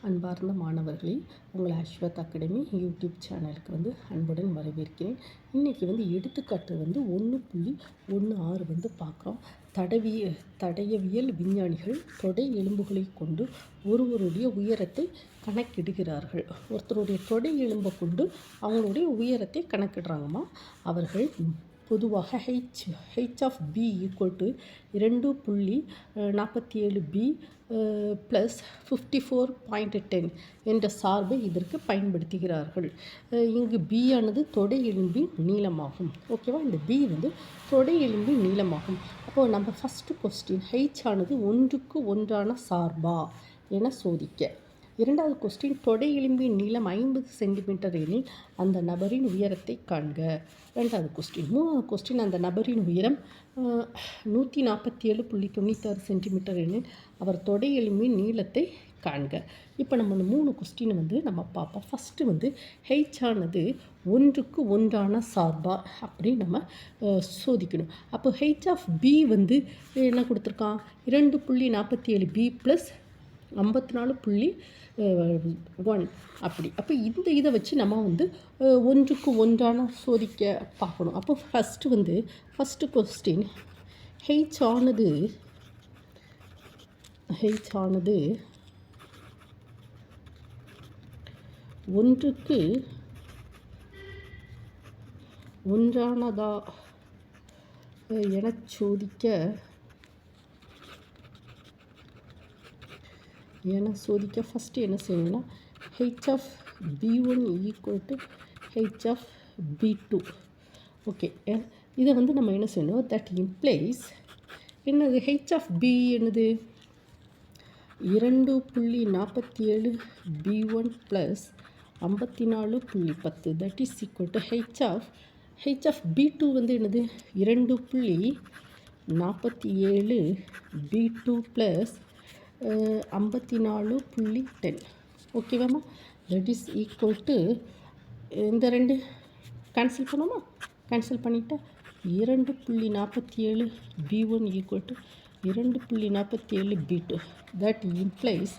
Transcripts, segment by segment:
அன்பார்ந்த மாணவர்களே, உங்கள் அஸ்வத் அகாடமி யூடியூப் சேனலுக்கு அன்புடன் வரவேற்கிறேன். இன்றைக்கி எடுத்துக்காட்டு 1.16 பார்க்குறோம். தடயவியல் விஞ்ஞானிகள் தொடை எலும்புகளை கொண்டு ஒருவருடைய உயரத்தை கணக்கிடுகிறார்கள். ஒருத்தருடைய தொடை எலும்பை கொண்டு அவங்களுடைய உயரத்தை கணக்கிடுறாங்கம்மா. அவர்கள் பொதுவாக H of P equal to 2.47 P plus 54.10 என்ற சார்பை இதற்கு பயன்படுத்துகிறார்கள். இங்கு பி ஆனது தொடை எலும்பின் நீளமாகும். ஓகேவா, இந்த பி தொடை எலும்பின் நீளமாகும். அப்போது நம்ம ஃபஸ்ட்டு கொஸ்டின் ஹெச் ஆனது 1க்கு 1 சார்பா என சோதிக்க. இரண்டாவது கொஸ்டின் தொடை எலும்பின் நீளம் 50 சென்டிமீட்டர் எனில் அந்த நபரின் உயரத்தை காண்க. ரெண்டாவது கொஸ்டின். மூணாவது கொஸ்டின் அந்த நபரின் உயரம் 147.96 சென்டிமீட்டர் எனில் அவர் தொடை எலும்பின் நீளத்தை காண்க. இப்போ நம்ம 3 கொஸ்டின் நம்ம பார்ப்போம். ஃபஸ்ட்டு ஹெச் ஆனது 1க்கு 1 சார்பா அப்படி நம்ம சோதிக்கணும். அப்போ ஹெச் ஆஃப் பி என்ன கொடுத்துருக்கான், 2.47 பி ப்ளஸ் 54.1 அப்படி. அப்போ இதை வச்சு நம்ம 1க்கு 1 சோதிக்க பார்க்கணும். அப்போ ஃபஸ்ட்டு கொஸ்டின் ஹெச் ஆனது 1க்கு 1 என சோதிக்க ஃபஸ்ட்டு என்ன செய்யணும்னா H of P one equal to H of P two. Okay, இதை நம்ம என்ன செய்யணும், தட் இம்ப்ளைஸ் என்னது, ஹெச் ஆஃப் பி என்னது 2.47 P one plus 54.10 that is equal to H of P two என்னது 2.47 பி2 ப்ளஸ் 54.10. ஓகேவாம்மா, தட் இஸ் ஈக்குவல் டு இந்த ரெண்டு கேன்சல் பண்ணோமா, கேன்சல் பண்ணிவிட்டா 2.47 P one equal to 2.47 P two. That implies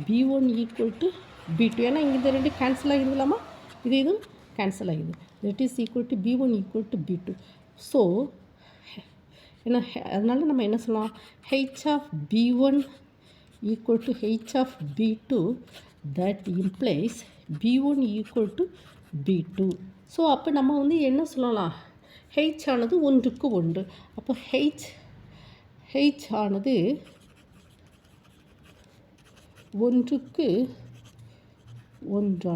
P one equal to P two. ஏன்னா இங்கே இந்த ரெண்டு கேன்சல் ஆகிடுங்களாமா, இதுவும் கேன்சல் ஆகிடுது. That is equal to P one equal to P two. So ஏன்னா அதனால் நம்ம என்ன சொல்லலாம், H of P one equal to h of b2, that implies b1 equal to b2. So அப்போ நம்ம என்ன சொல்லலாம், h ஆனது 1க்கு 1. அப்போ h ஆனது 1க்கு 1.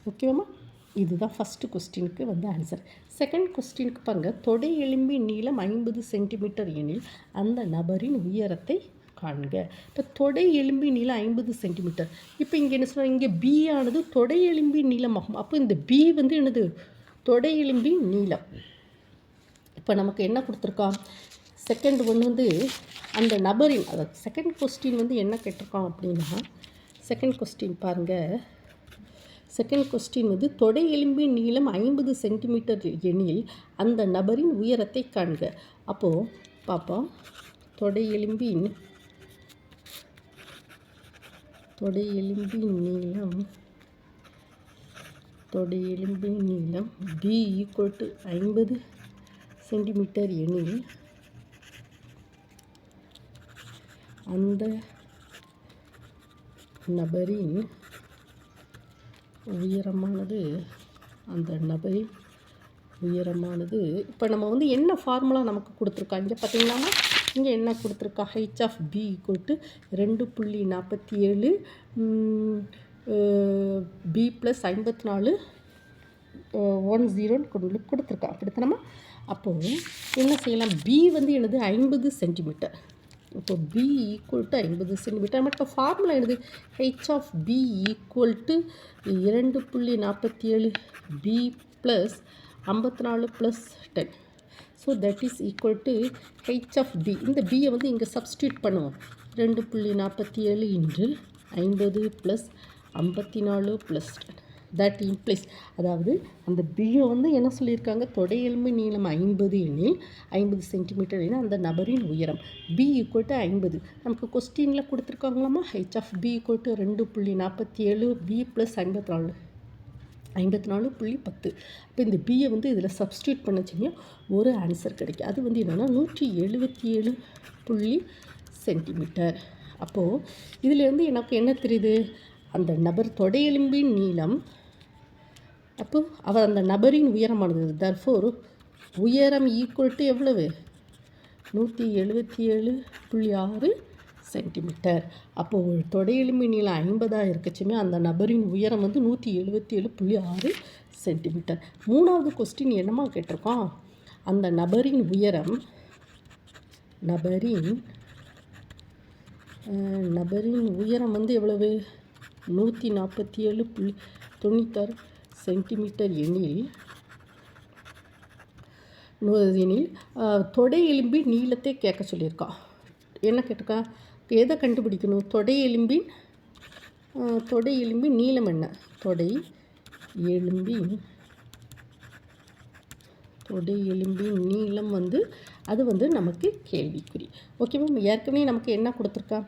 ஓகேவாம்மா, இதுதான் ஃபஸ்ட்டு கொஸ்டினுக்கு ஆன்சர். செகண்ட் கொஸ்டினுக்கு பாருங்கள், தொடை எலும்பின் நீளம் 50 சென்டிமீட்டர் எனில் அந்த நபரின் உயரத்தை காண்க. இப்போ தொடை எலும்பின் நீளம் 50 சென்டிமீட்டர். இப்போ இங்கே என்ன சொல்கிறாங்க, இங்கே பி ஆனது தொடை எலும்பின் நீளமாகும். அப்போ இந்த பி என்னது தொடை எலும்பின் நீளம். இப்போ நமக்கு என்ன கொடுத்துருக்கான், செகண்ட் ஒன் அந்த நபரின், அதாவது செகண்ட் கொஸ்டின் என்ன கேட்டிருக்கான் அப்படின்னா, செகண்ட் கொஸ்டின் பாருங்கள். செகண்ட் கொஸ்டின் தொடை எலும்பின் நீளம் 50 சென்டிமீட்டர் எனில் அந்த நபரின் உயரத்தை காண்க. அப்போது பார்ப்போம், தொடை எலும்பின் நீளம் பி ஈக்குவல் டு 50 சென்டிமீட்டர் எனில் அந்த நபரின் உயரமானது இப்போ நம்ம என்ன ஃபார்முலா நமக்கு கொடுத்துருக்கா, இங்கே பார்த்தீங்களாமா, இங்கே என்ன கொடுத்துருக்கா, H of P equal to 2.47 P plus 54.10 கொடுத்துருக்கா, அப்படித்தானம்மா. அப்போது என்ன செய்யலாம், பி என்னது 50 சென்டிமீட்டர். இப்போ பி ஈக்குவல் டு 50 சென்டிமீட்டர். நமக்கு ஃபார்முலா என்னது, H of P equal to 2.47 P plus 54+10. So that is equal to H of P. இந்த பியை இங்கே சப்ஸ்டியூட் பண்ணுவோம். 2.47 × 50 + 54+10. தட் இம்ப்ளைஸ், அதாவது அந்த பியை வந்து என்ன சொல்லியிருக்காங்க, தொடை எலும்பு நீளம் 50 எனில் 50 சென்டிமீட்டர் எனில் அந்த நபரின் உயரம் பி ஈக்குவல் டு 50. நமக்கு கொஸ்டினில் கொடுத்துருக்காங்களாமா H of P equal to 2.47 P plus 54.10. அப்போ இந்த பியை வந்து இதில் சப்ஸ்டியூட் பண்ணச்சிங்க ஒரு ஆன்சர் கிடைக்கும். அது வந்து என்னென்னா 177 சென்டிமீட்டர். அப்போது இதிலேருந்து எனக்கு என்ன தெரியுது, அந்த நபர் தொடை எலும்பின் நீளம், அப்போது அந்த நபரின் உயரமானது, தர்ஃபோர் உயரம் ஈக்குவல் டு எவ்வளவு, 177.6 சென்டிமீட்டர். அப்போது ஒரு தொடை எலும்பின் நீளம் 50 இருக்கச்சுமே அந்த நபரின் உயரம் வந்து 177.6 சென்டிமீட்டர். மூணாவது கொஸ்டின் என்னமா கேட்டிருக்கோம், அந்த நபரின் உயரம், நபரின் உயரம் வந்து எவ்வளவு, 147.96 சென்டிமீட்டர் எனில் தொடை எலும்பின் நீளத்தை கேட்க சொல்லியிருக்கான். என்ன கேட்டிருக்கான், எதை கண்டுபிடிக்கணும், தொடை எலும்பின் நீளம் என்ன, தொடை எலும்பின் நீளம் வந்து அது வந்து நமக்கு கேள்விக்குறி. ஓகேவா, ஏற்கனவே நமக்கு என்ன கொடுத்துருக்கா,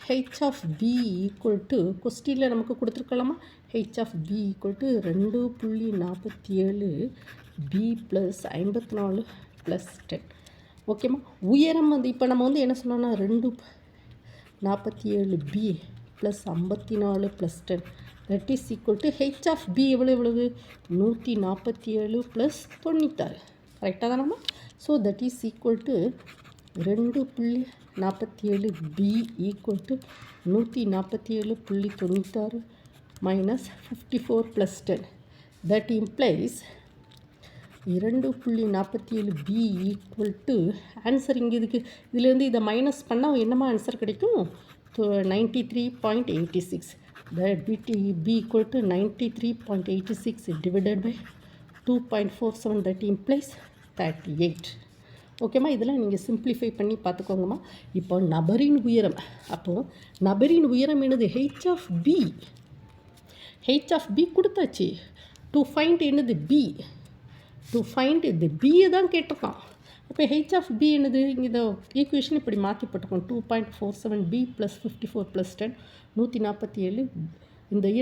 H of P equal to, கொஸ்டினில் நமக்கு கொடுத்துருக்கலாமா, H of P equal to 2.47 P plus 54 plus 10. ஓகேம்மா, உயரம் வந்து இப்போ நம்ம வந்து என்ன சொன்னோன்னா 2.47 P plus 54 plus 10 that is equal to H of P எவ்வளவு 147 ப்ளஸ் 96. கரெக்டாக தானம்மா. So that is equal to 2.47 P equal to 147.96 minus 54 plus 10. That implies 2.47 P equal to answer இங்கே இதுக்கு இதுலேருந்து இதை மைனஸ் பண்ணால் என்னமா ஆன்சர் கிடைக்கும், 93.86. that b equal to 93.86 divided by 2.47 that implies 38. ஓகேம்மா, இதெல்லாம் நீங்கள் சிம்பிளிஃபை பண்ணி பார்த்துக்கோங்கம்மா. இப்போ நபரின் உயரம், அப்போது நபரின் உயரம் என்னது, ஹெச் ஆஃப் பி கொடுத்தாச்சு. டு ஃபைண்ட் என்னது பி, டு ஃபைண்ட் இந்த பியை தான் கேட்டிருக்கான். அப்போ ஹெச் ஆஃப் பி என்னது, இந்த ஈக்குவேஷன் இப்படி மாற்றி போட்டுக்கோங்க, 2.47 பி ப்ளஸ் 54 ப்ளஸ் 10 147.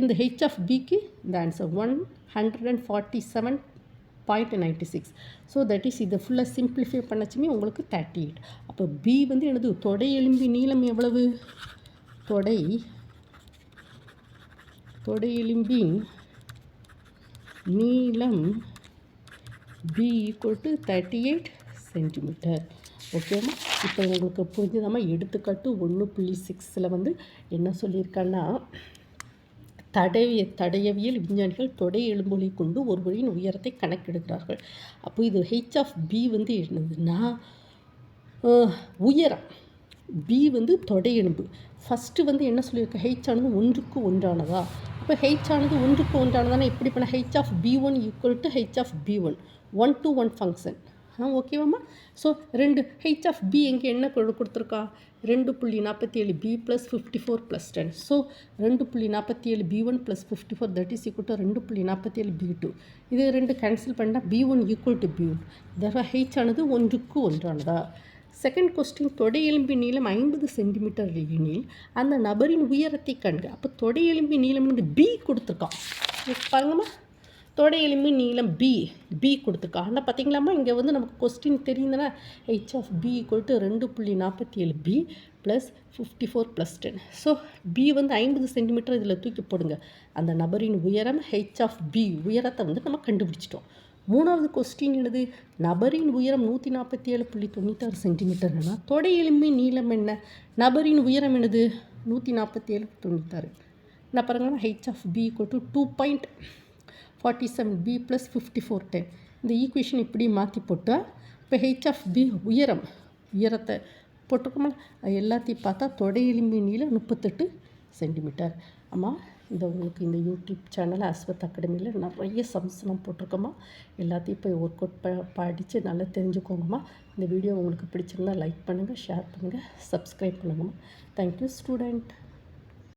இந்த ஹெச் ஆஃப் பிக்கு இந்த ஆன்சர் 147.96. ஸோ தட் இஸ் இதை ஃபுல்லாக சிம்பிளிஃபை பண்ணச்சுமே உங்களுக்கு 38. அப்போ பி வந்து என்னது, தொடை எலும்பி நீளம் எவ்வளவு, தொடை எலும்பின் நீளம் பி ஈக்குவல் டு 38 சென்டிமீட்டர். ஓகேம்மா, இப்போ உங்களுக்கு புரிஞ்சுதாம்மா. எடுத்துக்காட்டு 1.6 வந்து என்ன சொல்லியிருக்காங்கன்னா, தடயவியல் விஞ்ஞானிகள் தொடை எலும்புகளை கொண்டு ஒருவரின் உயரத்தை கணக்கெடுக்கிறார்கள். அப்போ இது ஹெச் ஆஃப் பி வந்து என்னதுன்னா உயரம், பி வந்து தொடை எலும்பு. ஃபஸ்ட்டு வந்து என்ன சொல்லியிருக்க, ஹெச் ஆனது 1க்கு 1 இப்போ ஹெச் ஆனது 1க்கு 1 இப்படி பண்ண H of B1 equal to H of B1 1-to-1 function. ஓகேவாம்மா. ஸோ ஹெச் ஆஃப் பி எங்கே என்ன கொடுத்துருக்கா, 2.47 P plus 54 plus 10. So 2.47 B1 plus 54 that is equal to 2.47 B2. இது 2 கேன்சல் பண்ணால் B1 equal to B1. Therefore H ஆனது 1க்கு 1. Second question, தொடை எலும்பின் நீளம் 50 சென்டிமீட்டர் எனில் அந்த நபரின் உயரத்தை கண்க. அப்போ தொடை எலும்பின் நீளம் வந்து பி கொடுத்துருக்கான். பாருங்கம்மா, தொடை எலும்பின் நீளம் பி கொடுத்துருக்கா. ஆனால் பார்த்தீங்களாம்மா, இங்கே வந்து நமக்கு கொஸ்டின் தெரியுதுன்னா H of P equal to 2.47 P plus 54 plus 10. So P வந்து 50 சென்டிமீட்டர் இதில் தூக்கி போடுங்க. அந்த நபரின் உயரம் ஹெச் ஆஃப் பி உயரத்தை வந்து நம்ம கண்டுபிடிச்சிட்டோம். மூணாவது கொஸ்டின் என்னது, நபரின் உயரம் 147.96 சென்டிமீட்டர்னா தொடை எலும்பின் நீளம் என்ன, நபரின் உயரம் என்னது 147.96. என்ன பாருங்கன்னா, H of P equal to 2.47 P plus 54 10. இந்த ஈக்குவேஷன் இப்படி மாற்றி போட்டால் இப்போ ஹெச் ஆஃப் பி உயரத்தை போட்டிருக்கோம்னா எல்லாத்தையும் பார்த்தா தொடை எலும்பின் நீளம் 38 சென்டிமீட்டர். ஆமாம், உங்களுக்கு இந்த யூடியூப் சேனல் அஸ்வத் அகாடமியில் நிறைய சம்ஸ்லாம் போட்டிருக்கோம்மா. எல்லாத்தையும் போய் ஒர்க் அவுட் படித்து நல்லா தெரிஞ்சுக்கோங்கம்மா. இந்த வீடியோ உங்களுக்கு பிடிச்சிருந்தால் லைக் பண்ணுங்கள், ஷேர் பண்ணுங்கள், சப்ஸ்கிரைப் பண்ணுங்கம்மா. Thank you student.